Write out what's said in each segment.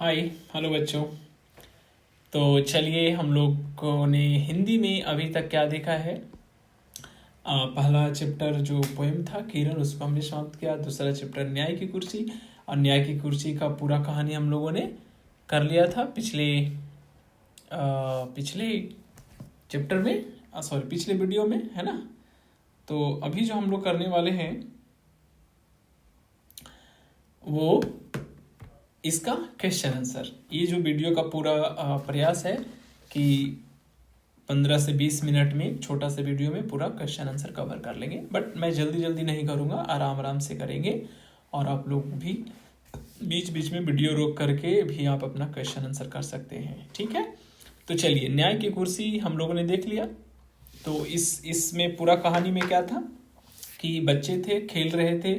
हाय। Hello बच्चों। तो चलिए हम लोगों ने हिंदी में अभी तक क्या देखा है। पहला चैप्टर जो पोएम था किरण, उसको हमने समाप्त किया। दूसरा चैप्टर न्याय की कुर्सी, और न्याय की कुर्सी का पूरा कहानी हम लोगों ने कर लिया था पिछले चैप्टर में, सॉरी पिछले वीडियो में, है ना। तो अभी जो हम लोग करने वाले हैं वो इसका क्वेश्चन आंसर। ये जो वीडियो का पूरा प्रयास है कि 15 से 20 मिनट में छोटा सा वीडियो में पूरा क्वेश्चन आंसर कवर कर लेंगे, बट मैं जल्दी जल्दी नहीं करूँगा, आराम आराम से करेंगे। और आप लोग भी बीच बीच में वीडियो रोक करके भी आप अपना क्वेश्चन आंसर कर सकते हैं, ठीक है। तो चलिए, न्याय की कुर्सी हम लोगों ने देख लिया। तो इसमें पूरा कहानी में क्या था कि बच्चे थे, खेल रहे थे,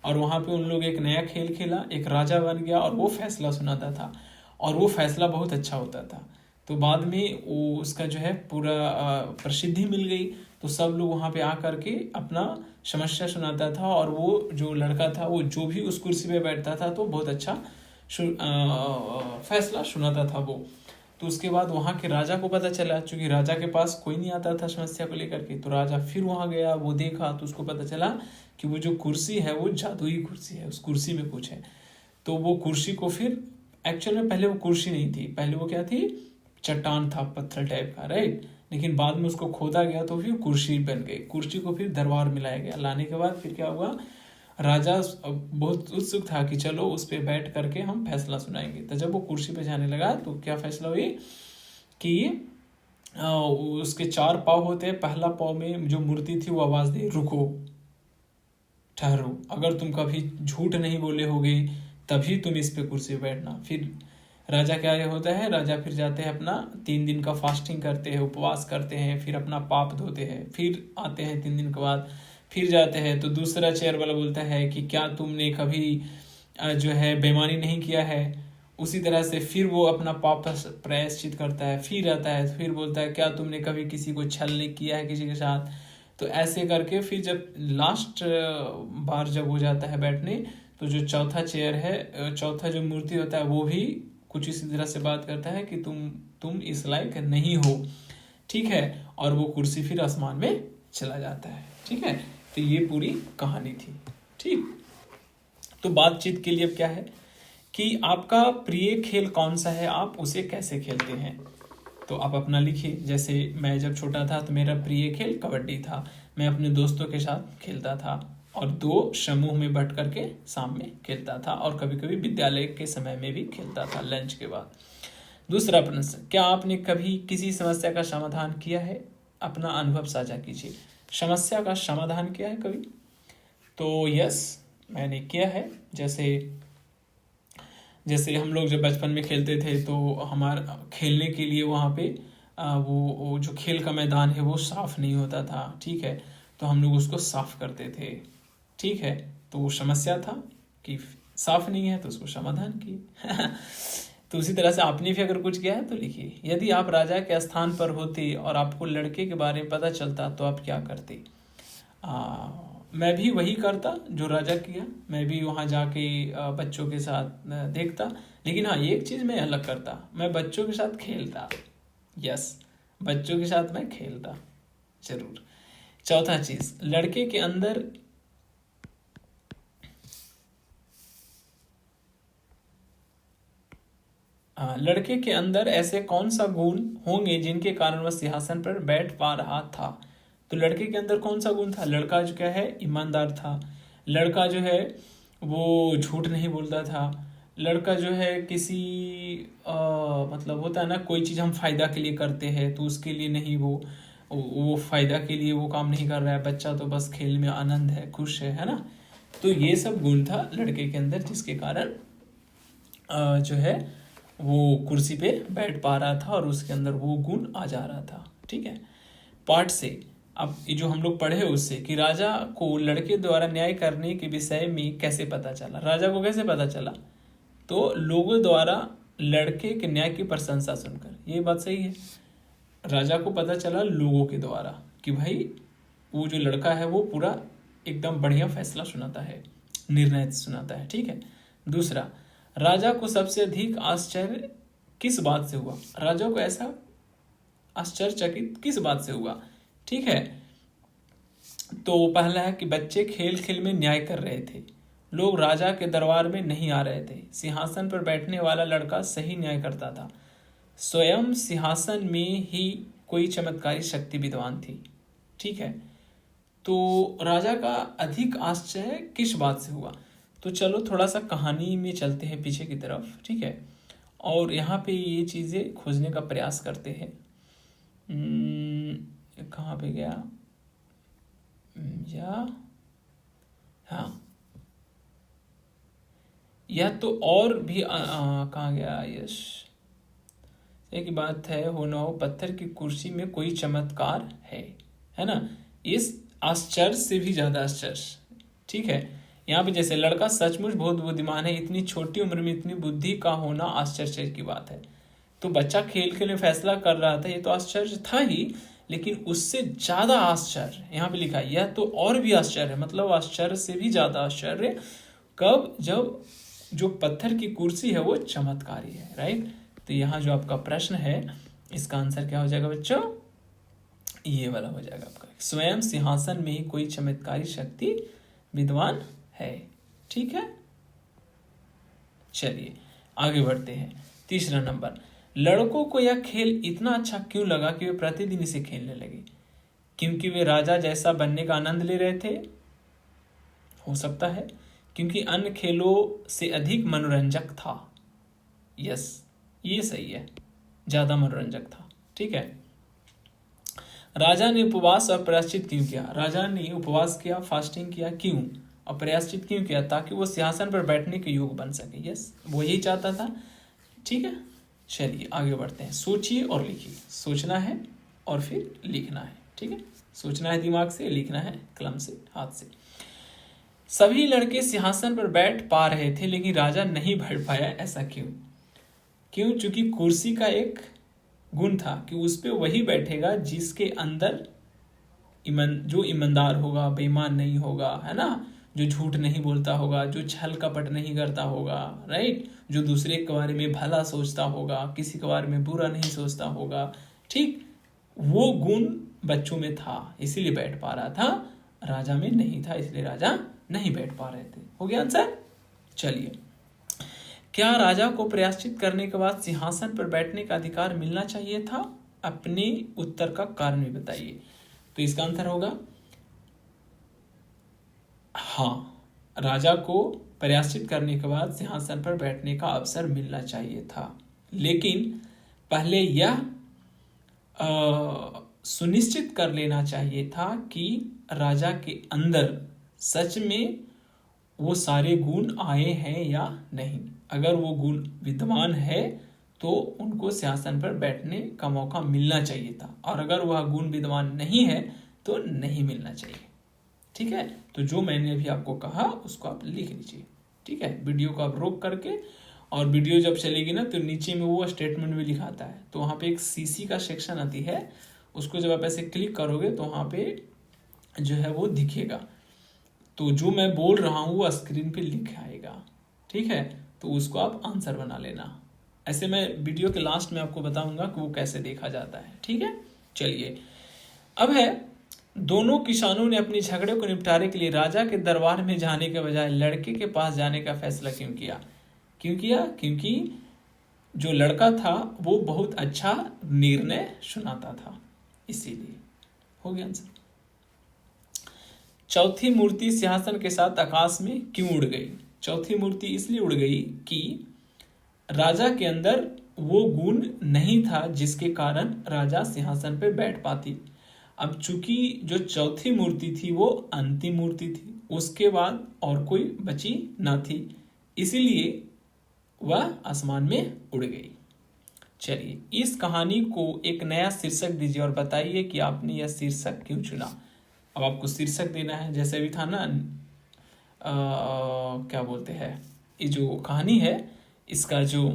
और वहाँ पे उन लोग एक नया खेल खेला, एक राजा बन गया और वो फैसला सुनाता था, और वो फैसला बहुत अच्छा होता था। तो बाद में वो उसका जो है पूरा प्रसिद्धि मिल गई। तो सब लोग वहाँ पे आकर के अपना समस्या सुनाता था, और वो जो लड़का था वो जो भी उस कुर्सी पे बैठता था तो बहुत अच्छा फैसला सुनाता था वो। तो उसके बाद वहाँ के राजा को पता चला, क्योंकि राजा के पास कोई नहीं आता था समस्या को लेकर के। तो राजा फिर वहाँ गया, वो देखा तो उसको पता चला कि वो जो कुर्सी है वो जादुई कुर्सी है, उस कुर्सी में कुछ है। तो वो कुर्सी को फिर, एक्चुअल में पहले वो कुर्सी नहीं थी, पहले वो क्या थी, चट्टान था, पत्थर टाइप का, राइट। लेकिन बाद में उसको खोदा गया तो फिर कुर्सी बन गई। कुर्सी को फिर दरबार में लाया गया। लाने के बाद फिर क्या हुआ, राजा बहुत उत्सुक था कि चलो उस पर बैठ करके हम फैसला सुनाएंगे। तो जब वो कुर्सी पे जाने लगा तो क्या फैसला हुई कि उसके 4 पाँव होते हैं। पहला पाँव में जो मूर्ति थी वो आवाज दी, रुको, ठहरो, अगर तुम कभी झूठ नहीं बोले होगे तभी तुम इस पे कुर्सी पे बैठना। फिर राजा क्या ये होता है, राजा फिर जाते हैं अपना 3 दिन का फास्टिंग करते हैं, उपवास करते हैं, फिर अपना पाप धोते हैं, फिर आते हैं 3 दिन के बाद, फिर जाते हैं। तो दूसरा चेयर वाला बोलता है कि क्या तुमने कभी जो है बेईमानी नहीं किया है। उसी तरह से फिर वो अपना पाप प्रायश्चित करता है, फिर आता है, फिर बोलता है क्या तुमने कभी किसी को छल नहीं किया है किसी के साथ। तो ऐसे करके फिर जब लास्ट बार जब हो जाता है बैठने, तो जो चौथा चेयर है, चौथा जो मूर्ति होता है वो भी कुछ इसी तरह से बात करता है कि तुम इस लायक नहीं हो, ठीक है। और वो कुर्सी फिर आसमान में चला जाता है, ठीक है। तो ये पूरी कहानी थी, ठीक। तो बातचीत के लिए अब क्या है कि आपका प्रिय खेल कौन सा है, आप उसे कैसे खेलते हैं। तो आप अपना लिखिए। जैसे मैं जब छोटा था तो मेरा प्रिय खेल कबड्डी था। मैं अपने दोस्तों के साथ खेलता था, और 2 समूह में बट करके शाम में खेलता था, और कभी कभी विद्यालय के समय में भी खेलता था लंच के बाद। दूसरा प्रश्न, क्या आपने कभी किसी समस्या का समाधान किया है, अपना अनुभव साझा कीजिए। समस्या का समाधान किया है कभी? तो यस, मैंने किया है। जैसे जैसे हम लोग जब बचपन में खेलते थे तो हमारा खेलने के लिए वहाँ पे वो जो खेल का मैदान है वो साफ नहीं होता था, ठीक है। तो हम लोग उसको साफ करते थे, ठीक है। तो वो समस्या था कि साफ नहीं है, तो उसको समाधान किए। तो उसी तरह से आपने भी अगर कुछ किया है तो लिखिए। यदि आप राजा के स्थान पर होते और आपको लड़के के बारे में पता चलता तो आप क्या करते। मैं भी वही करता जो राजा किया। मैं भी वहाँ जाके बच्चों के साथ देखता। लेकिन हाँ, एक चीज़ मैं अलग करता, मैं बच्चों के साथ खेलता। यस, बच्चों के साथ मैं खेलता जरूर। चौथा चीज़, लड़के के अंदर लड़के के अंदर ऐसे कौन सा गुण होंगे जिनके कारण वह सिंहासन पर बैठ पा रहा था। तो लड़के के अंदर कौन सा गुण था, लड़का जो क्या है, ईमानदार था। लड़का जो है वो झूठ नहीं बोलता था। लड़का जो है किसी मतलब होता है ना, कोई चीज़ हम फायदा के लिए करते हैं तो उसके लिए नहीं, वो फायदा के लिए वो काम नहीं कर रहा है। बच्चा तो बस खेल में आनंद है, खुश है ना। तो ये सब गुण था लड़के के अंदर, जिसके कारण जो है वो कुर्सी पे बैठ पा रहा था, और उसके अंदर वो गुण आ जा रहा था, ठीक है। पार्ट से अब ये जो हम लोग पढ़े उससे कि राजा को लड़के द्वारा न्याय करने के विषय में कैसे पता चला। राजा को कैसे पता चला, तो लोगों द्वारा लड़के के न्याय की प्रशंसा सुनकर। ये बात सही है, राजा को पता चला लोगों के द्वारा कि भाई वो जो लड़का है वो पूरा एकदम बढ़िया फैसला सुनाता है, निर्णय सुनाता है, ठीक है। दूसरा, राजा को सबसे अधिक आश्चर्य किस बात से हुआ? राजा को ऐसा आश्चर्यचकित किस बात से हुआ? ठीक है, तो पहला है कि बच्चे खेल खेल में न्याय कर रहे थे, लोग राजा के दरबार में नहीं आ रहे थे, सिंहासन पर बैठने वाला लड़का सही न्याय करता था, स्वयं सिंहासन में ही कोई चमत्कारी शक्ति विद्वान थी। ठीक है, तो राजा का अधिक आश्चर्य किस बात से हुआ? तो चलो थोड़ा सा कहानी में चलते हैं पीछे की तरफ। ठीक है, और यहाँ पे ये चीज़ें खोजने का प्रयास करते हैं। कहाँ पे गया? हाँ, यह तो और भी कहाँ गया? यश एक बात है, हो ना हो पत्थर की कुर्सी में कोई चमत्कार है ना? इस आश्चर्य से भी ज्यादा आश्चर्य। ठीक है, यहाँ पे जैसे लड़का सचमुच बहुत बुद्धिमान है, इतनी छोटी उम्र में इतनी बुद्धि का होना आश्चर्य की बात है। तो बच्चा खेल खेल में फैसला कर रहा था, ये तो आश्चर्य था ही, लेकिन उससे ज्यादा आश्चर्य यहाँ पे लिखा है, यह तो और भी आश्चर्य है, मतलब आश्चर्य से भी ज्यादा आश्चर्य कब? जब जो पत्थर की कुर्सी है वो चमत्कारी है। राइट, तो यहाँ जो आपका प्रश्न है इसका आंसर क्या हो जाएगा बच्चों? ये वाला हो जाएगा आपका, स्वयं सिंहासन में ही कोई चमत्कारी शक्ति विद्वान है। ठीक है, चलिए आगे बढ़ते हैं। तीसरा नंबर, लड़कों को यह खेल इतना अच्छा क्यों लगा कि वे प्रतिदिन इसे खेलने लगे? क्योंकि वे राजा जैसा बनने का आनंद ले रहे थे, हो सकता है क्योंकि अन्य खेलों से अधिक मनोरंजक था। यस, ये सही है, ज्यादा मनोरंजक था। ठीक है, राजा ने उपवास और प्रायश्चित क्यों किया? राजा ने उपवास किया, फास्टिंग किया, क्यों? और प्रायश्चित क्यों किया? ताकि वो सिंहासन पर बैठने के योग्य बन सके। यस, वो यही चाहता था। ठीक है, चलिए आगे बढ़ते हैं। सोचिए और लिखिए, सोचना है और फिर लिखना है। ठीक है, सोचना है दिमाग से, लिखना है कलम से, हाथ से। सभी लड़के सिंहासन पर बैठ पा रहे थे लेकिन राजा नहीं बैठ पाया, ऐसा क्यों? चूंकि कुर्सी का एक गुण था कि उस पे वही बैठेगा जिसके अंदर जो ईमानदार होगा, बेईमान नहीं होगा, है ना, जो झूठ नहीं बोलता होगा, जो छल कपट नहीं करता होगा, राइट, जो दूसरे के बारे में भला सोचता होगा, किसी के बारे में बुरा नहीं सोचता होगा। ठीक, वो गुण बच्चों में था, इसीलिए बैठ पा रहा था, राजा में नहीं था, इसलिए राजा नहीं बैठ पा रहे थे। हो गया आंसर? चलिए, क्या राजा को प्रायश्चित करने के बाद सिंहासन पर बैठने का अधिकार मिलना चाहिए था? अपने उत्तर का कारण भी बताइए। तो इसका आंसर होगा हाँ, राजा को प्रायश्चित करने के बाद सिंहासन पर बैठने का अवसर मिलना चाहिए था, लेकिन पहले यह सुनिश्चित कर लेना चाहिए था कि राजा के अंदर सच में वो सारे गुण आए हैं या नहीं। अगर वो गुण विद्यमान है तो उनको सिंहासन पर बैठने का मौका मिलना चाहिए था, और अगर वह गुण विद्यमान नहीं है तो नहीं मिलना चाहिए। ठीक है, तो जो मैंने अभी आपको कहा उसको आप लिख लीजिए। ठीक है, वीडियो को आप रोक करके, और वीडियो जब चलेगी ना तो नीचे में वो स्टेटमेंट भी लिखाता है, तो वहाँ पे एक सीसी का सेक्शन आती है, उसको जब आप ऐसे क्लिक करोगे तो वहाँ पे जो है वो दिखेगा, तो जो मैं बोल रहा हूँ वो स्क्रीन पे लिख आएगा। ठीक है, तो उसको आप आंसर बना लेना। ऐसे मैं वीडियो के लास्ट में आपको बताऊंगा कि वो कैसे देखा जाता है। ठीक है, चलिए अब है, दोनों किसानों ने अपनी झगड़े को निपटाने के लिए राजा के दरबार में जाने के बजाय लड़के के पास जाने का फैसला क्यों किया? क्योंकि जो लड़का था वो बहुत अच्छा निर्णय सुनाता था, इसीलिए। हो गया आंसर। चौथी मूर्ति सिंहासन के साथ आकाश में क्यों उड़ गई? चौथी मूर्ति इसलिए उड़ गई कि राजा के अंदर वो गुण नहीं था जिसके कारण राजा सिंहासन पर बैठ पाती। अब चूंकि जो चौथी मूर्ति थी वो अंतिम मूर्ति थी, उसके बाद और कोई बची ना थी, इसीलिए वह आसमान में उड़ गई। चलिए, इस कहानी को एक नया शीर्षक दीजिए और बताइए कि आपने यह शीर्षक क्यों चुना। अब आपको शीर्षक देना है, जैसे भी था ना, क्या बोलते हैं, ये जो कहानी है इसका जो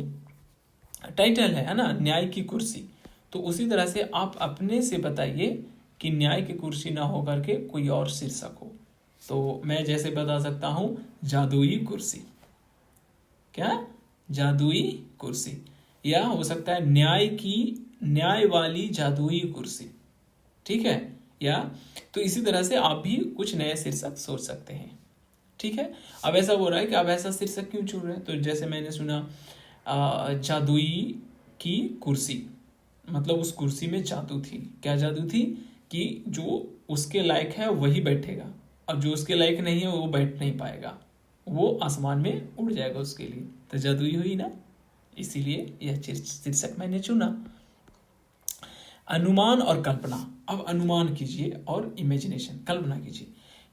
टाइटल है ना, न्याय की कुर्सी, तो उसी तरह से आप अपने से बताइए कि न्याय की कुर्सी ना होकर के कोई और शीर्षक हो। तो मैं जैसे बता सकता हूं जादुई कुर्सी। क्या? जादुई कुर्सी, या हो सकता है न्याय वाली जादुई कुर्सी, ठीक है। या तो इसी तरह से आप भी कुछ नए शीर्षक सोच सकते हैं, ठीक है। अब ऐसा हो रहा है कि आप ऐसा शीर्षक क्यों चुन रहे हैं, तो जैसे मैंने सुना जादुई की कुर्सी, मतलब उस कुर्सी में जादू थी। क्या जादू थी कि जो उसके लायक है वही बैठेगा, अब जो उसके लायक नहीं है वो बैठ नहीं पाएगा, वो आसमान में उड़ जाएगा उसके लिए, तो जादुई हुई ना, इसीलिए यह शीर्षक मैंने चुना। अनुमान और कल्पना। अब अनुमान कीजिए और इमेजिनेशन, कल्पना कीजिए।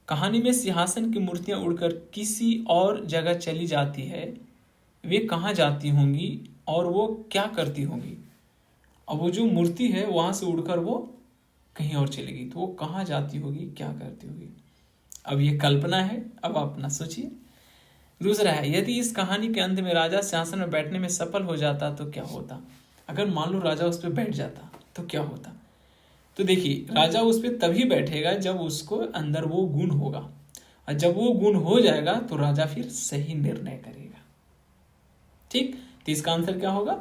कहानी में सिंहासन की मूर्तियां उड़कर किसी और जगह चली जाती है, वे कहाँ जाती होंगी और वो क्या करती होंगी। अब वो जो मूर्ति है वहां से उड़कर वो कहीं और चलेगी, तो वो कहाँ जाती होगी, क्या करती होगी। अब ये कल्पना है, अब आप अपना सोचिए। दूसरा है, यदि इस कहानी के अंत में राजा सिंहासन में बैठने में सफल हो जाता तो क्या होता। अगर मान लो राजा उस पर बैठ जाता तो क्या होता। तो देखिए, राजा उस पर तभी बैठेगा जब उसको अंदर वो गुण होगा, और जब वो गुण हो जाएगा तो राजा फिर सही निर्णय करेगा, ठीक। तो इसका आंसर क्या होगा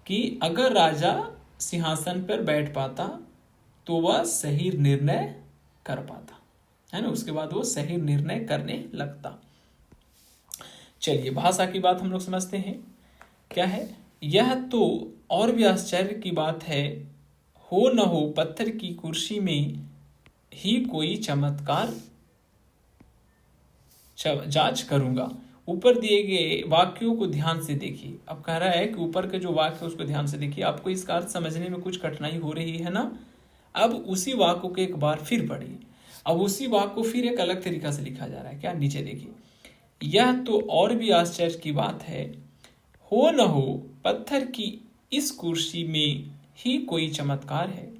कि अगर राजा सिंहासन पर बैठ पाता तो वह सही निर्णय कर पाता, है ना, उसके बाद वो सही निर्णय करने लगता। चलिए, भाषा की बात हम लोग समझते हैं। क्या है, यह तो और भी आश्चर्य की बात है, हो न हो पत्थर की कुर्सी में ही कोई चमत्कार जांच करूंगा। ऊपर दिए गए वाक्यों को ध्यान से देखिए। अब कह रहा है कि ऊपर के जो वाक्य है उसको ध्यान से देखिए, आपको इसका अर्थ समझने में कुछ कठिनाई हो रही है ना। अब उसी वाक्य को एक बार फिर पढ़िए। अब उसी वाक्य को फिर एक अलग तरीका से लिखा जा रहा है। क्या, नीचे देखिए, यह तो और भी आश्चर्य की बात है, हो न हो पत्थर की इस कुर्सी में ही कोई चमत्कार है,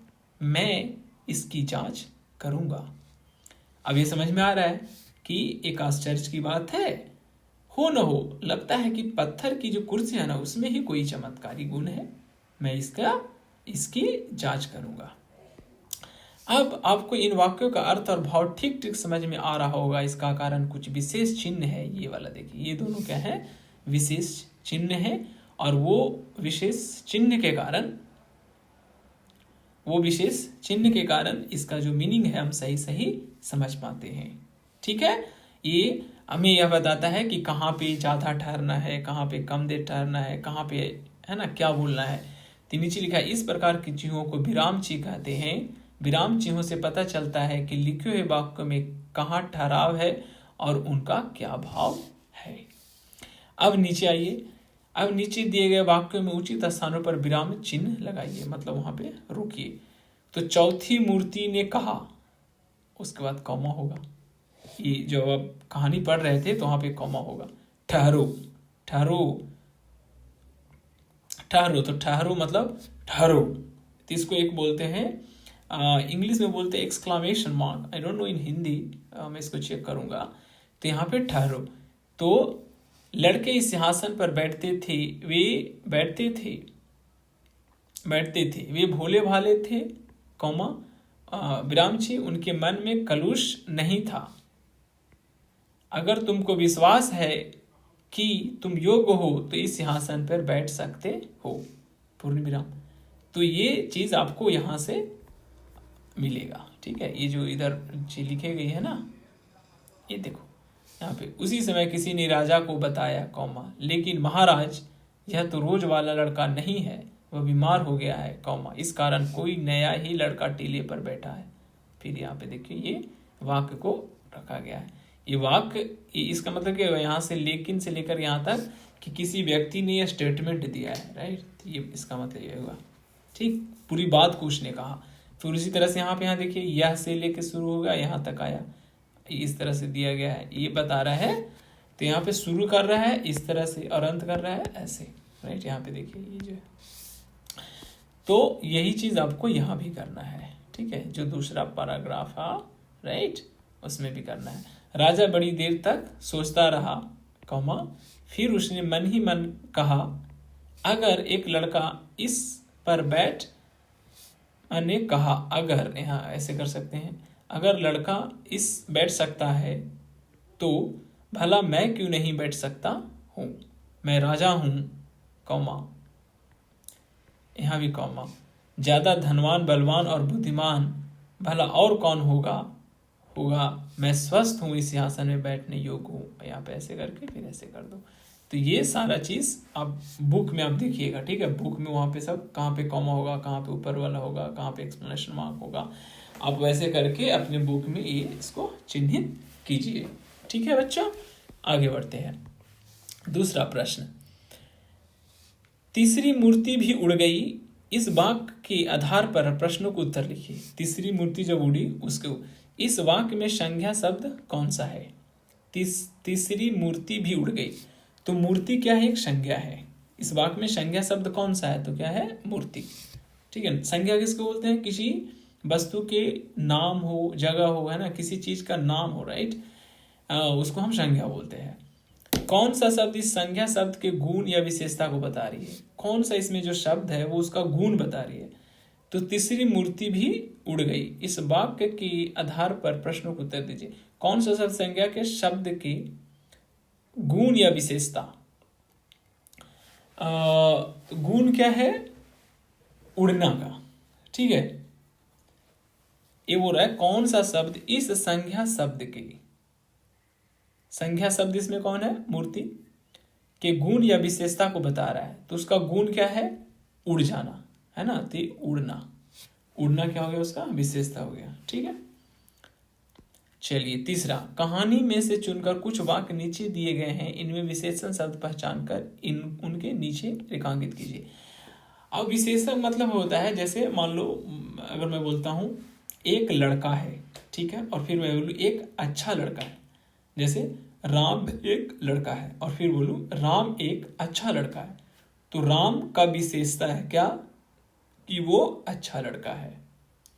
मैं इसकी जांच करूंगा। अब ये समझ में आ रहा है कि एक आश्चर्य की बात है, हो न हो लगता है कि पत्थर की जो कुर्सी है ना उसमें ही कोई चमत्कारी गुण है, मैं इसकी जांच करूंगा। अब आपको इन वाक्यों का अर्थ और भाव ठीक ठीक समझ में आ रहा होगा। इसका कारण कुछ विशेष चिन्ह है, ये वाला देखिए, ये दोनों क्या है, विशेष चिन्ह है, और वो विशेष चिन्ह के कारण इसका जो मीनिंग है हम सही सही समझ पाते हैं, ठीक है। ये हमें यह बताता है कि कहाँ पे ज़्यादा ठहरना है, कहाँ पे कम देर ठहरना है, कहाँ पे, है ना, क्या बोलना है। तो नीचे लिखा है, इस प्रकार की चीज़ों को विराम चिन्ह कहते हैं। विराम चिन्हों से पता चलता है कि लिखे हुए वाक्य में कहाँ ठहराव है और उनका क्या भाव है। अब नीचे आइए। अब नीचे दिए गए वाक्यों में उचित स्थानों पर विराम चिन्ह लगाइए, मतलब वहां पे रुकिए। तो चौथी मूर्ति ने कहा, उसके बाद कॉमा होगा। ये जब आप कहानी पढ़ रहे थे तो वहां पे कॉमा होगा। ठहरो, ठहरो, ठहरो, तो ठहरो मतलब ठहरो। तो इसको एक बोलते हैं, इंग्लिश में बोलते हैं exclamation mark. I don't know इन हिंदी, मैं इसको चेक करूंगा। तो यहाँ पे ठहरो। तो लड़के इस सिंहासन पर बैठते थे, वे भोले भाले थे, कौमा विराम छी, उनके मन में कलुष नहीं था। अगर तुमको विश्वास है कि तुम योग्य हो तो इस सिंहासन पर बैठ सकते हो, पूर्ण विराम। तो ये चीज आपको यहां से मिलेगा, ठीक है। ये जो इधर चीज लिखी गई है ना, ये देखो यहाँ पे, उसी समय किसी ने राजा को बताया, कौमा लेकिन महाराज यह तो रोज वाला लड़का नहीं है, वह बीमार हो गया है, कौमा इस कारण कोई नया ही लड़का टीले पर बैठा है। फिर यहाँ पे देखिए ये वाक्य को रखा गया है। ये वाक्य, इसका मतलब क्या, यहाँ से लेकिन से लेकर यहाँ तक कि किसी व्यक्ति ने यह स्टेटमेंट दिया है, राइट। ये इसका मतलब ये हुआ, ठीक, पूरी बात को उसने कहा। फिर उसी तरह से यहाँ देखिए, यह से लेकर शुरू होगा, यहाँ तक आया, इस तरह से दिया गया है, ये बता रहा है। तो यहाँ पे शुरू कर रहा है इस तरह से और अंत कर रहा है ऐसे, राइट। यहाँ पे देखिए ये जो है, तो यही चीज आपको यहाँ भी करना है, ठीक है। जो दूसरा पैराग्राफ है, राइट, उसमें भी करना है। राजा बड़ी देर तक सोचता रहा, कौमा फिर उसने मन ही मन कहा, अगर एक लड़का इस पर मैंने कहा, अगर, यहाँ ऐसे कर सकते हैं, अगर लड़का बैठ सकता है तो भला मैं क्यों नहीं बैठ सकता हूँ। मैं राजा हूं, कौमा, यहां भी कौमा, ज्यादा धनवान, बलवान और बुद्धिमान भला और कौन होगा, मैं स्वस्थ हूं, इस सिंहासन में बैठने योग्य हूं। यहाँ पे ऐसे करके फिर ऐसे कर दो। तो ये सारा चीज आप बुक में आप देखिएगा, ठीक है। बुक में वहां पे सब कहाँ पे कॉमा होगा, कहाँ पे ऊपर वाला होगा, कहाँ पे एक्सप्लेनेशन मार्क होगा, आप वैसे करके अपने बुक में ये इसको चिन्हित कीजिए, ठीक है बच्चों। आगे बढ़ते हैं। दूसरा प्रश्न, तीसरी मूर्ति भी उड़ गई, इस वाक्य के आधार पर प्रश्नों को उत्तर लिखिए। तीसरी मूर्ति जब उड़ी उसके इस वाक्य में संज्ञा शब्द कौन सा है। तीसरी मूर्ति भी उड़ गई, तो मूर्ति क्या है, एक संज्ञा है। इस वाक्य में संज्ञा शब्द कौन सा है, तो क्या है, मूर्ति, ठीक है। संज्ञा किसको बोलते हैं, किसी वस्तु के नाम हो, जगह हो, है ना, किसी चीज का नाम हो, राइट, उसको हम संज्ञा बोलते हैं। कौन सा शब्द इस संज्ञा शब्द के गुण या विशेषता को बता रही है, कौन सा इसमें जो शब्द है वो उसका गुण बता रही है। तो तीसरी मूर्ति भी उड़ गई, इस वाक्य के आधार पर प्रश्नों को उत्तर दीजिए। कौन सा शब्द संज्ञा के शब्द के गुण या विशेषता, गुण क्या है, उड़ना का, ठीक है। ये बोल रहा है कौन सा शब्द इस संज्ञा शब्द के, संज्ञा शब्द इसमें कौन है, मूर्ति, के गुण या विशेषता को बता रहा है। तो उसका गुण क्या है, उड़ जाना, है ना, तो उड़ना, उड़ना क्या हो गया, उसका विशेषता हो गया, ठीक है। चलिए तीसरा, कहानी में से चुनकर कुछ वाक्य नीचे दिए गए हैं, इनमें विशेषण शब्द पहचान कर उनके नीचे रेखांकित कीजिए। अब विशेषण मतलब होता है, जैसे मान लो अगर मैं बोलता हूं एक लड़का है, ठीक है, और फिर मैं बोलूँ एक अच्छा लड़का है, जैसे राम एक लड़का है, और फिर बोलूँ राम एक अच्छा लड़का है, तो राम का विशेषता है क्या, कि वो अच्छा लड़का है।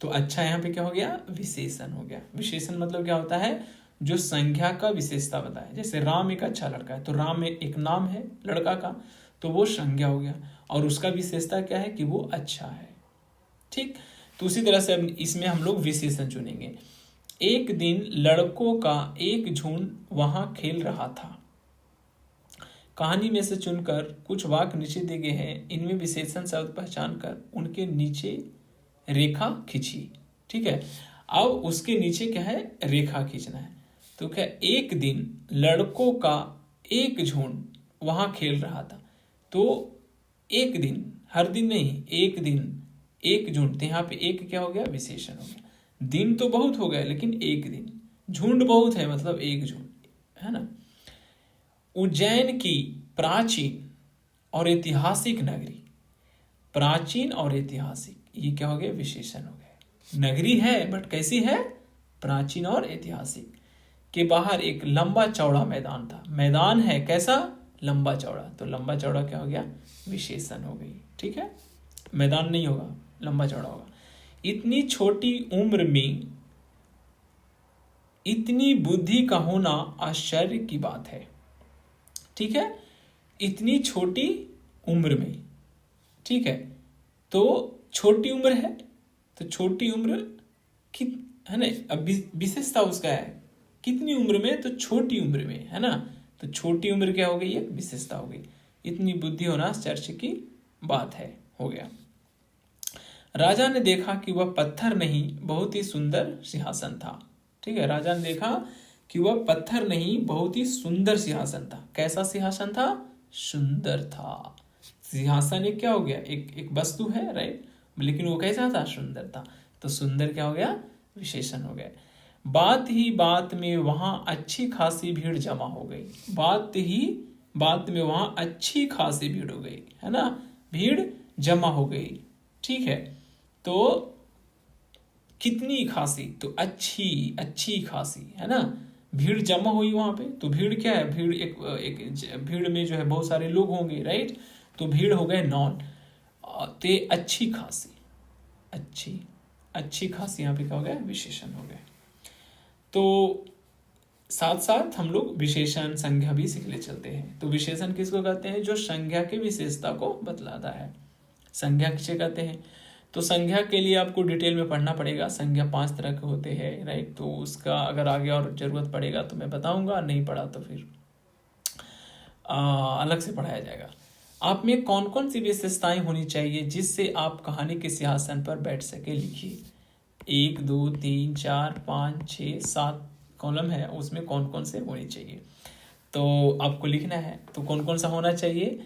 तो अच्छा यहाँ पे क्या हो गया, विशेषण हो गया। विशेषण मतलब क्या होता है, जो संज्ञा का विशेषता बताए। जैसे राम एक अच्छा लड़का है, तो राम में एक नाम है लड़का का, तो वो संज्ञा हो गया, और उसका विशेषता क्या है, कि वो अच्छा है, ठीक। तो उसी तरह से अब इसमें हम लोग विशेषण चुनेंगे। एक दिन लड़कों का एक झुंड वहां खेल रहा था। कहानी में से चुनकर कुछ वाक्य नीचे दिए गए हैं, इनमें विशेषण शब्द पहचान कर उनके नीचे रेखा खींची, ठीक है। अब उसके नीचे क्या है, रेखा खींचना है। तो क्या, एक दिन लड़कों का एक झुंड वहां खेल रहा था, तो एक दिन, हर दिन नहीं, एक दिन एक झुंड, तो यहाँ पे एक क्या हो गया, विशेषण हो गया। दिन तो बहुत हो गए, लेकिन एक दिन, झुंड बहुत है मतलब एक झुंड, है ना। उज्जैन की प्राचीन और ऐतिहासिक नगरी, प्राचीन और ऐतिहासिक, ये क्या हो गया, विशेषण हो गए। नगरी है बट कैसी है, प्राचीन और ऐतिहासिक। के बाहर एक लंबा चौड़ा मैदान था, मैदान है कैसा, लंबा चौड़ा, तो लंबा चौड़ा क्या हो गया, विशेषण हो गई, ठीक है। मैदान नहीं होगा, लंबा चौड़ा होगा। इतनी छोटी उम्र में इतनी बुद्धि का होना आश्चर्य की बात है, ठीक है। इतनी छोटी उम्र में, ठीक है, तो छोटी उम्र है, तो छोटी उम्र की, है ना। अब विशेषता उसका है कितनी उम्र में, तो छोटी उम्र में, है ना। तो छोटी उम्र क्या हो गई, एक विशेषता हो गई। इतनी बुद्धि होना आश्चर्य की बात है, हो गया। राजा ने देखा कि वह पत्थर नहीं बहुत ही सुंदर सिंहासन था, ठीक है। राजा ने देखा कि वह पत्थर नहीं बहुत ही सुंदर सिंहासन था। कैसा सिंहासन था, सुंदर था। सिंहासन एक क्या हो गया, एक वस्तु है, राइट, लेकिन वो कैसा था, सुंदर था। तो सुंदर क्या हो गया, विशेषण हो गया। बात ही बात में वहां अच्छी खासी भीड़ जमा हो गई। बात ही बात में वहां अच्छी खासी भीड़ हो गई, है ना, भीड़ जमा हो गई, ठीक है। तो कितनी खासी, तो अच्छी खासी, है ना, भीड़ जमा हुई वहां पे। तो भीड़ क्या है, भीड़ एक भीड़ में जो है बहुत सारे लोग होंगे, राइट, तो भीड़ हो गए नॉन, ते अच्छी खासी, अच्छी खासी यहाँ पे क्या हो गया, विशेषण हो गया। तो साथ साथ हम लोग विशेषण संज्ञा भी सीख ले चलते हैं। तो विशेषण किसको कहते हैं, जो संज्ञा की विशेषता को बतलाता है। संज्ञा किसे कहते हैं, तो संज्ञा के लिए आपको डिटेल में पढ़ना पड़ेगा। संज्ञा 5 तरह के होते हैं, राइट। तो उसका अगर आगे और जरूरत पड़ेगा तो मैं बताऊंगा, नहीं पढ़ा तो फिर अलग से पढ़ाया जाएगा। आप में कौन कौन सी विशेषताएं होनी चाहिए जिससे आप कहानी के सिंहासन पर बैठ सके, लिखिए। 1 2 3 4 5 6 7 कॉलम है, उसमें कौन कौन से होने चाहिए तो आपको लिखना है। तो कौन कौन सा होना चाहिए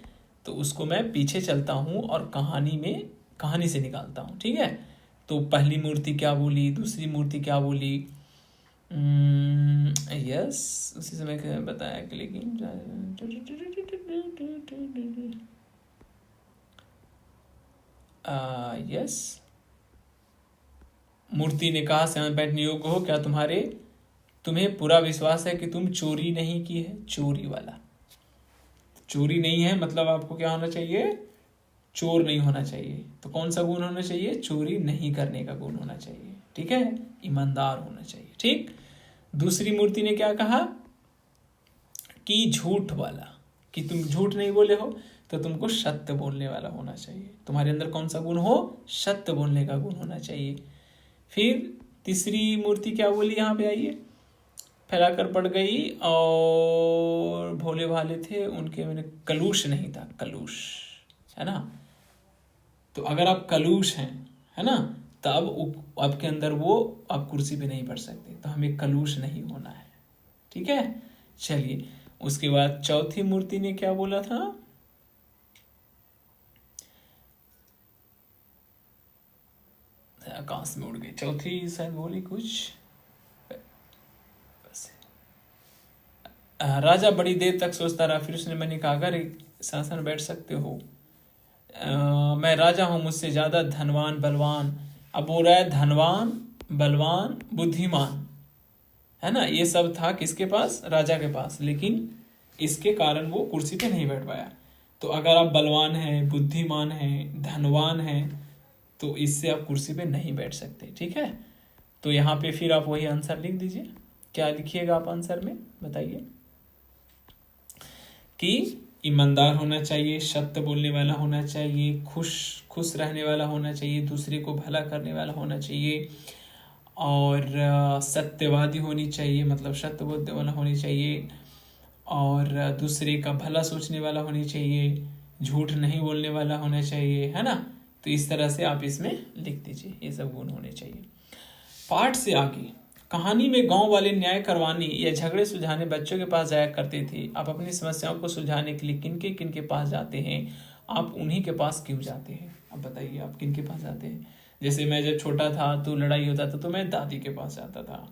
तो उसको मैं पीछे चलता हूँ और कहानी से निकालता हूँ, ठीक है। तो पहली मूर्ति क्या बोली, दूसरी मूर्ति क्या बोली, यस उसी समय बताया कि लेकिन यस मूर्ति ने कहा श्याम बैठने योग्य हो क्या, तुम्हें पूरा विश्वास है कि तुम चोरी नहीं की है। चोरी वाला, चोरी नहीं है मतलब आपको क्या होना चाहिए, चोर नहीं होना चाहिए। तो कौन सा गुण होना चाहिए, चोरी नहीं करने का गुण होना चाहिए, ठीक है, ईमानदार होना चाहिए, ठीक। दूसरी मूर्ति ने क्या कहा कि झूठ वाला, कि तुम झूठ नहीं बोले हो तो तुमको सत्य बोलने वाला होना चाहिए। तुम्हारे अंदर कौन सा गुण हो, सत्य बोलने का गुण होना चाहिए। फिर तीसरी मूर्ति क्या बोली, यहाँ पे आइए, फैलाकर पड़ गई और भोले भाले थे उनके मैंने कलुष नहीं था, कलुष है ना। तो अगर आप कलुष हैं, है ना, तब आपके अंदर वो आप कुर्सी पे नहीं बैठ सकते, तो हमें कलुष नहीं होना है, ठीक है। चलिए उसके बाद चौथी मूर्ति ने क्या बोला था, आकाश में उड़ गई, चौथी शायद बोली कुछ, राजा बड़ी देर तक सोचता रहा, फिर उसने मैंने कहा अगर शासन में बैठ सकते हो, मैं राजा हूं, मुझसे ज्यादा धनवान बलवान, अब बोल रहा है धनवान बलवान बुद्धिमान, है ना, ये सब था किसके पास, राजा के पास, लेकिन इसके कारण वो कुर्सी पे नहीं बैठ पाया। तो अगर आप बलवान हैं, बुद्धिमान हैं, धनवान हैं, तो इससे आप कुर्सी पे नहीं बैठ सकते, ठीक है। तो यहाँ पे फिर आप वही आंसर लिख दीजिए। क्या लिखिएगा आप आंसर में बताइए, कि ईमानदार होना चाहिए, सत्य बोलने वाला होना चाहिए, खुश रहने वाला होना चाहिए, दूसरे को भला करने वाला होना चाहिए, और सत्यवादी होनी चाहिए, मतलब सत्य बोलने वाला होनी चाहिए, और दूसरे का भला सोचने वाला होनी चाहिए, झूठ नहीं बोलने वाला होना चाहिए, है ना। तो इस तरह से आप इसमें लिख दीजिए, ये सब गुण होने चाहिए। पाठ से आगे, कहानी में गांव वाले न्याय करवाने या झगड़े सुलझाने बच्चों के पास जाया करते थे। आप अपनी समस्याओं को सुलझाने के लिए किन के पास जाते हैं, आप उन्हीं के पास क्यों जाते हैं, अब बताइए आप किन के पास जाते हैं। जैसे मैं जब छोटा था तो लड़ाई होता था तो मैं दादी के पास जाता था,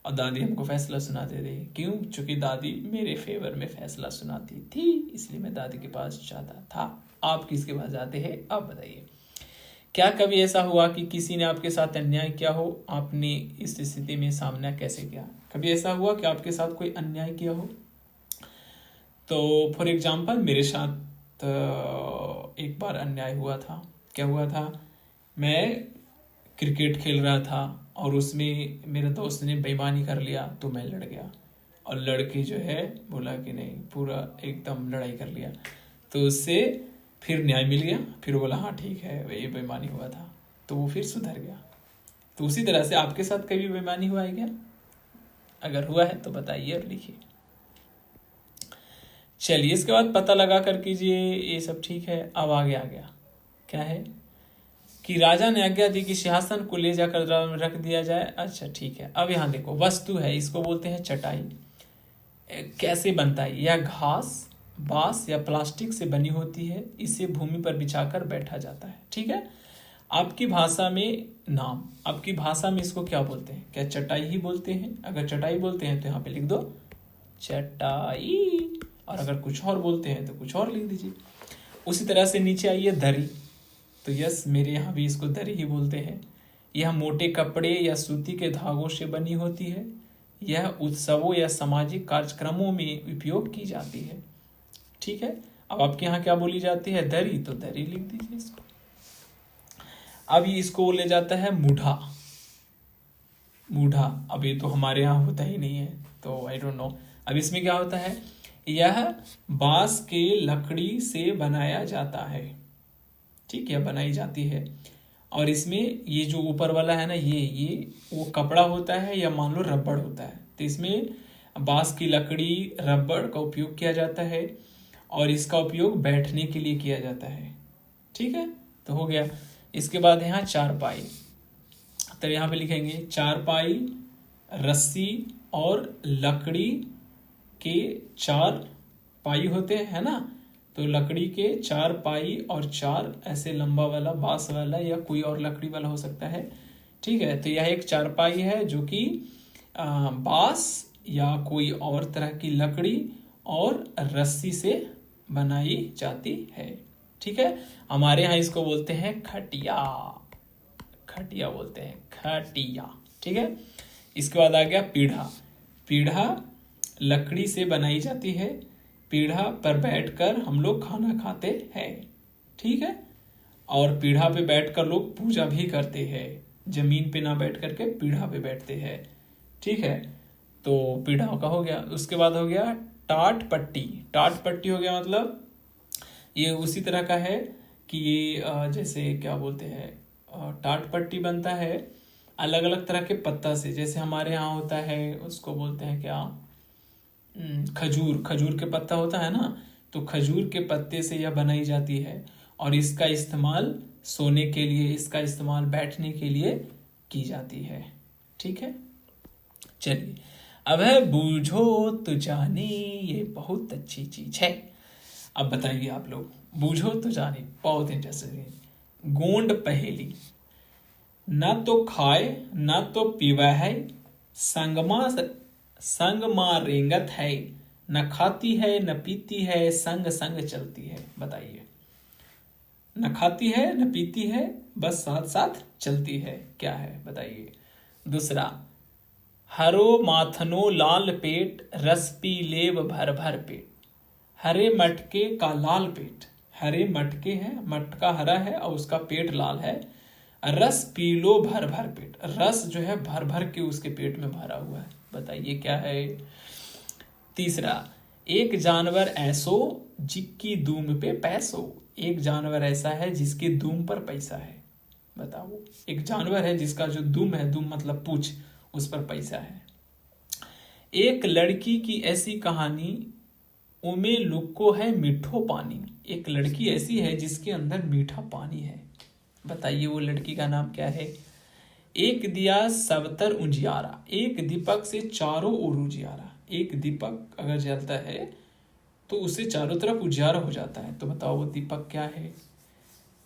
और दादी हमको फैसला सुनाते थे, क्यों, चूंकि दादी मेरे फेवर में फैसला सुनाती थी, इसलिए मैं दादी के पास जाता था। आप किसके पास जाते हैं, आप बताइए। क्या कभी ऐसा हुआ कि किसी ने आपके साथ अन्याय किया हो, आपने इस स्थिति में सामना कैसे किया। कभी ऐसा हुआ कि आपके साथ कोई अन्याय किया हो। तो फॉर एग्जाम्पल मेरे साथ एक बार अन्याय हुआ था। क्या हुआ था, मैं क्रिकेट खेल रहा था और उसमें मेरे दोस्त ने बेईमानी कर लिया, तो मैं लड़ गया, और लड़के जो है बोला कि नहीं, पूरा एकदम लड़ाई कर लिया, तो उससे फिर न्याय मिल गया, फिर बोला हाँ ठीक है ये बेईमानी हुआ था, तो वो फिर सुधर गया। तो उसी तरह से आपके साथ कभी बेईमानी हुआ है क्या, अगर हुआ है तो बताइए और लिखिए। चलिए इसके बाद पता लगा कर कीजिए, ये सब ठीक है। अब आगे आ गया, क्या है कि राजा ने आज्ञा दी कि सिंहासन को ले जाकर दरबार में रख दिया जाए। अच्छा ठीक है, अब यहाँ देखो, वस्तु है, इसको बोलते हैं चटाई। कैसे बनता है, यह घास, बांस या प्लास्टिक से बनी होती है, इसे भूमि पर बिछाकर बैठा जाता है, ठीक है। आपकी भाषा में नाम, आपकी भाषा में इसको क्या बोलते हैं, क्या चटाई ही बोलते हैं। अगर चटाई बोलते हैं तो यहाँ पे लिख दो चटाई, और अगर कुछ और बोलते हैं तो कुछ और लिख दीजिए। उसी तरह से नीचे आइए, दरी, तो यस मेरे यहाँ भी इसको दरी ही बोलते हैं। यह मोटे कपड़े या सूती के धागों से बनी होती है, यह उत्सवों या सामाजिक कार्यक्रमों में उपयोग की जाती है, ठीक है। अब आपके यहाँ क्या बोली जाती है, दरी, तो दरी लिख दीजिए इसको। अब ये इसको ले जाता है मूढ़ा, मूढ़ा, अब ये तो हमारे यहाँ होता ही नहीं है, तो आई डोंट नो। अब इसमें क्या होता है, यह बांस के लकड़ी से बनाया जाता है, ठीक है, बनाई जाती है, और इसमें ये जो ऊपर वाला है ना, ये वो कपड़ा होता है या मान लो रबड़ होता है, तो इसमें बांस की लकड़ी, रबड़ का उपयोग किया जाता है और इसका उपयोग बैठने के लिए किया जाता है। ठीक है, तो हो गया। इसके बाद यहाँ चारपाई, तो यहाँ पे लिखेंगे चारपाई रस्सी और लकड़ी के 4 पाई होते हैं, है ना। तो लकड़ी के 4 पाई और 4 ऐसे लंबा वाला बांस वाला या कोई और लकड़ी वाला हो सकता है। ठीक है, तो यह एक चारपाई है जो कि बांस या कोई और तरह की लकड़ी और रस्सी से बनाई जाती है। ठीक है, हमारे यहाँ इसको बोलते हैं खटिया, खटिया बोलते हैं, खटिया। ठीक है, इसके बाद आ गया पीढ़ा। पीढ़ा लकड़ी से बनाई जाती है, पीढ़ा पर बैठकर हम लोग खाना खाते हैं। ठीक है, और पीढ़ा पे बैठकर लोग पूजा भी करते हैं, जमीन पे ना बैठ करके पीढ़ा पे बैठते हैं। ठीक है, तो पीढ़ा का हो गया। उसके बाद हो गया टाट पट्टी। टाट पट्टी हो गया मतलब ये उसी तरह का है कि ये जैसे क्या बोलते हैं, टाट पट्टी बनता है अलग अलग तरह के पत्ता से। जैसे हमारे यहाँ होता है, उसको बोलते हैं क्या, खजूर, खजूर के पत्ता होता है ना, तो खजूर के पत्ते से यह बनाई जाती है और इसका इस्तेमाल सोने के लिए, इसका इस्तेमाल बैठने के लिए की जाती है। ठीक है, चलिए अब है बूझो तो जाने ये बहुत अच्छी चीज है। अब बताइए आप लोग, बूझो तो जाने, बहुत इंटरेस्टिंग। गोंड पहेली, न तो खाए न तो पीवा है, संगमा रेंगत है, न खाती है न पीती है, संग संग चलती है। बताइए, न खाती है न पीती है, बस साथ साथ चलती है, क्या है बताइए। दूसरा, हरो माथनो लाल पेट, रस पी लेब भर भर पेट। हरे मटके का लाल पेट, हरे मटके है, मटका हरा है और उसका पेट लाल है, रस पी लो भर भर पेट, रस जो है भर भर के उसके पेट में भरा हुआ है। बताइए क्या है। तीसरा, एक जानवर ऐसो जिसकी दूम पे पैसो। एक जानवर ऐसा है जिसके दूम पर पैसा है। बताओ, एक जानवर है जिसका जो दूम है, दूम मतलब पूंछ, उस पर पैसा है। एक लड़की की ऐसी कहानी, उमे लुक्को है मीठो पानी। एक लड़की ऐसी है जिसके अंदर मीठा पानी है। बताइए वो लड़की का नाम क्या है। एक दिया सबतर उजियारा, एक दीपक से चारों ओर उजियारा। एक दीपक अगर जलता है तो उससे चारों तरफ उजियारा हो जाता है। तो बताओ वो दीपक क्या है।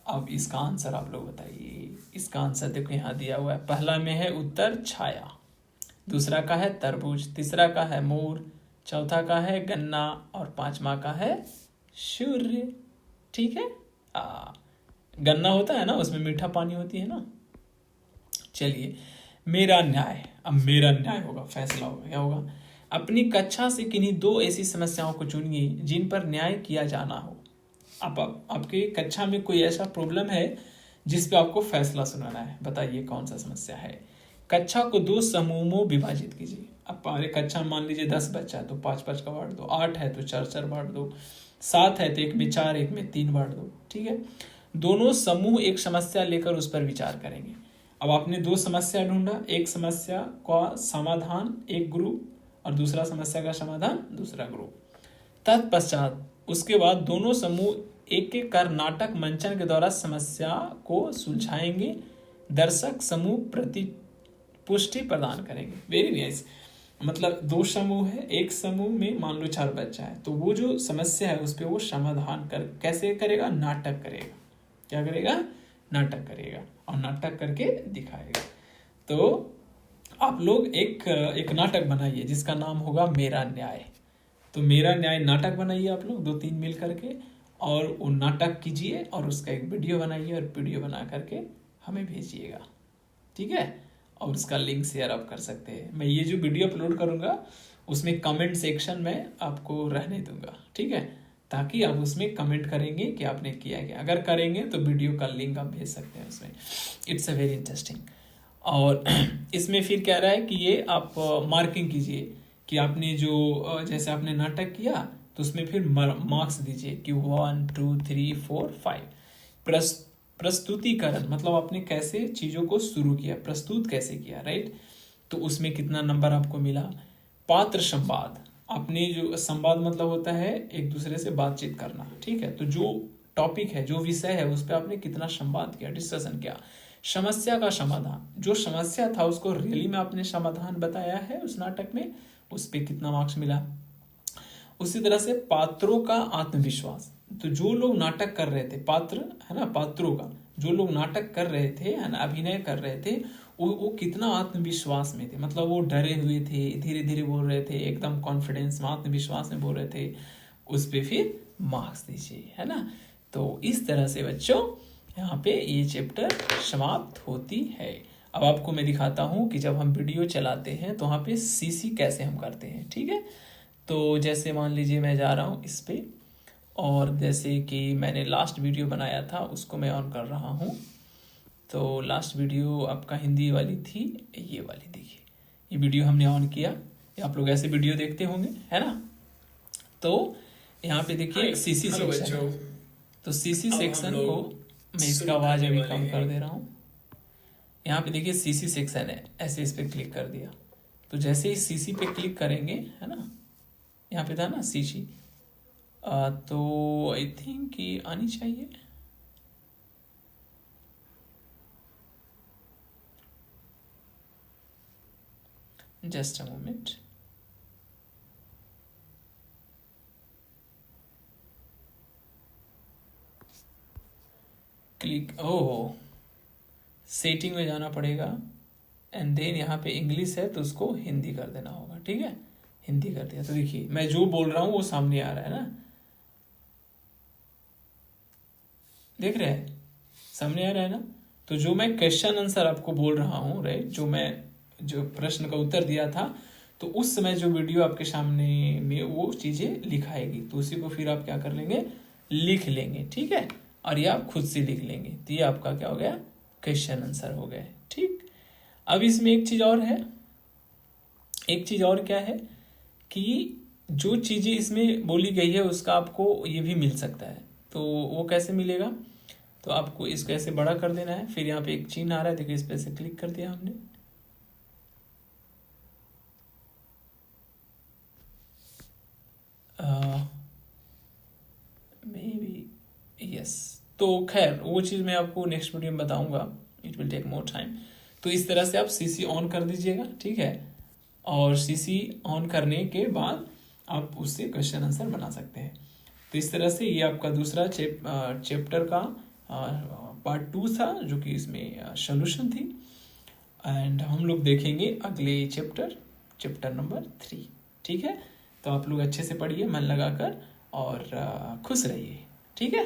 अब इसका आंसर आप लोग बताइए। इसका आंसर देखो यहाँ दिया हुआ है। पहला में है उत्तर छाया, दूसरा का है तरबूज, तीसरा का है मोर, चौथा का है गन्ना और पांचवा का है सूर्य। ठीक है, गन्ना होता है ना, उसमें मीठा पानी होती है ना। चलिए, मेरा न्याय। अब मेरा न्याय होगा, फैसला होगा, क्या होगा। अपनी कक्षा से किन्हीं 2 ऐसी समस्याओं को चुनिए जिन पर न्याय किया जाना हो। आपके कक्षा में कोई ऐसा प्रॉब्लम है जिस पे आपको फैसला सुनाना है। बताइए कौन सा समस्या है। कक्षा को 2 समूहों में विभाजित कीजिए। अब हमारे कक्षा में मान लीजिए 10 बच्चा है तो 5-5 का बांट दो, 8 है तो 4-4 बांट दो, 7 है तो एक में 4 एक में 3 बांट दो। ठीक है, दोनों समूह एक समस्या लेकर उस पर विचार करेंगे। अब आपने 2 समस्या ढूंढा, एक समस्या का समाधान एक ग्रुप और दूसरा समस्या का समाधान दूसरा ग्रुप। तत्पश्चात उसके बाद दोनों समूह एक एक कर नाटक मंचन के द्वारा समस्या को सुलझाएंगे। दर्शक समूह प्रति पुष्टि प्रदान करेंगे। Very nice. मतलब 2 समूह है, एक समूह में मान लो 4 बच्चा है, तो वो जो समस्या है उस पर वो समाधान कैसे करेगा, नाटक करेगा। क्या करेगा, नाटक करेगा और नाटक करके दिखाएगा। तो आप लोग एक नाटक बनाइए जिसका नाम होगा मेरा न्याय। तो मेरा न्याय नाटक बनाइए आप लोग 2-3 मिल करके और वो नाटक कीजिए और उसका एक वीडियो बनाइए और वीडियो बना करके हमें भेजिएगा। ठीक है, और उसका लिंक शेयर आप कर सकते हैं। मैं ये जो वीडियो अपलोड करूंगा उसमें कमेंट सेक्शन में आपको रहने दूंगा। ठीक है, ताकि आप उसमें कमेंट करेंगे कि आपने किया क्या। अगर करेंगे तो वीडियो का लिंक आप भेज सकते हैं उसमें। It's a very interesting. और इसमें फिर कह रहा है कि ये आप मार्किंग कीजिए कि आपने जो जैसे आपने नाटक किया तो उसमें फिर मार्क्स दीजिए कि 1 2 3 4 5। प्रस्तुतिकरण मतलब आपने कैसे चीज़ों को शुरू किया, प्रस्तुत कैसे किया, राइट। तो उसमें कितना नंबर आपको मिला। पात्र संवाद, अपने जो संवाद मतलब होता है एक दूसरे से बातचीत करना, ठीक है। तो जो टॉपिक है, जो विषय है, उस पर आपने कितना संवाद किया, डिस्कशन किया। समस्या का समाधान, जो समस्या था उसको रियली में आपने समाधान बताया है उस नाटक में, उस पर कितना मार्क्स मिला। उसी तरह से पात्रों का आत्मविश्वास, तो जो लोग नाटक कर रहे थे, पात्र है ना, पात्रों का, जो लोग नाटक कर रहे थे है ना, अभिनय कर रहे थे, वो कितना आत्मविश्वास में थे, मतलब वो डरे हुए थे, धीरे धीरे बोल रहे थे, एकदम कॉन्फिडेंस में, आत्मविश्वास में बोल रहे थे, उस पे फिर मार्क्स दीजिए, है ना। तो इस तरह से बच्चों यहाँ पे ये चैप्टर समाप्त होती है। अब आपको मैं दिखाता हूँ कि जब हम वीडियो चलाते हैं तो वहाँ पे सीसी कैसे हम करते हैं, ठीक है। तो जैसे मान लीजिए मैं जा रहा हूँ इस पे, और जैसे कि मैंने लास्ट वीडियो बनाया था उसको मैं ऑन कर रहा हूँ। तो लास्ट वीडियो आपका हिंदी वाली थी, ये वाली देखिए, ये वीडियो हमने ऑन किया। आप लोग ऐसे वीडियो देखते होंगे, है ना। तो यहाँ पे देखिए सीसी सेक्शन है, तो सीसी सेक्शन को मैं इसका आवाज़ अभी कम कर दे रहा हूँ। यहाँ पे देखिए सीसी सेक्शन है, ऐसे इस पर क्लिक कर दिया, तो जैसे ही सीसी पे क्लिक करेंगे, है ना, यहाँ पे था ना सीसी, तो आई थिंक कि आनी चाहिए। Just a moment. Click, oh, setting में जाना पड़ेगा, एंड देन यहाँ पे इंग्लिश है तो उसको हिंदी कर देना होगा, ठीक है। हिंदी कर दिया, तो देखिए मैं जो बोल रहा हूँ वो सामने आ रहा है ना, देख रहे हैं, सामने आ रहा है ना। तो जो मैं क्वेश्चन आंसर आपको बोल रहा हूँ, राइट, जो प्रश्न का उत्तर दिया था, तो उस समय जो वीडियो आपके सामने में वो चीज़ें लिखाएगी, तो उसी को फिर आप क्या कर लेंगे, लिख लेंगे, ठीक है। और ये आप खुद से लिख लेंगे, तो ये आपका क्या हो गया, क्वेश्चन आंसर हो गया, ठीक। अब इसमें एक चीज़ और है, एक चीज़ और क्या है कि जो चीज़ें इसमें बोली गई है उसका आपको ये भी मिल सकता है, तो वो कैसे मिलेगा, तो आपको इसको ऐसे बड़ा कर देना है, फिर यहाँ पे एक चिन्ह आ रहा है, देखिए इस पे ऐसे क्लिक कर दिया हमने, मे बी यस। तो खैर वो चीज़ मैं आपको नेक्स्ट वीडियो में बताऊंगा, it will take more time. तो इस तरह से आप सीसी ऑन कर दीजिएगा, ठीक है। और सीसी ऑन करने के बाद आप उससे क्वेश्चन आंसर बना सकते हैं। तो इस तरह से ये आपका दूसरा चैप्टर का पार्ट 2 था, जो कि इसमें सोल्यूशन थी। एंड हम लोग देखेंगे अगले चैप्टर नंबर 3, ठीक है। तो आप लोग अच्छे से पढ़िए, मन लगाकर, और खुश रहिए, ठीक है।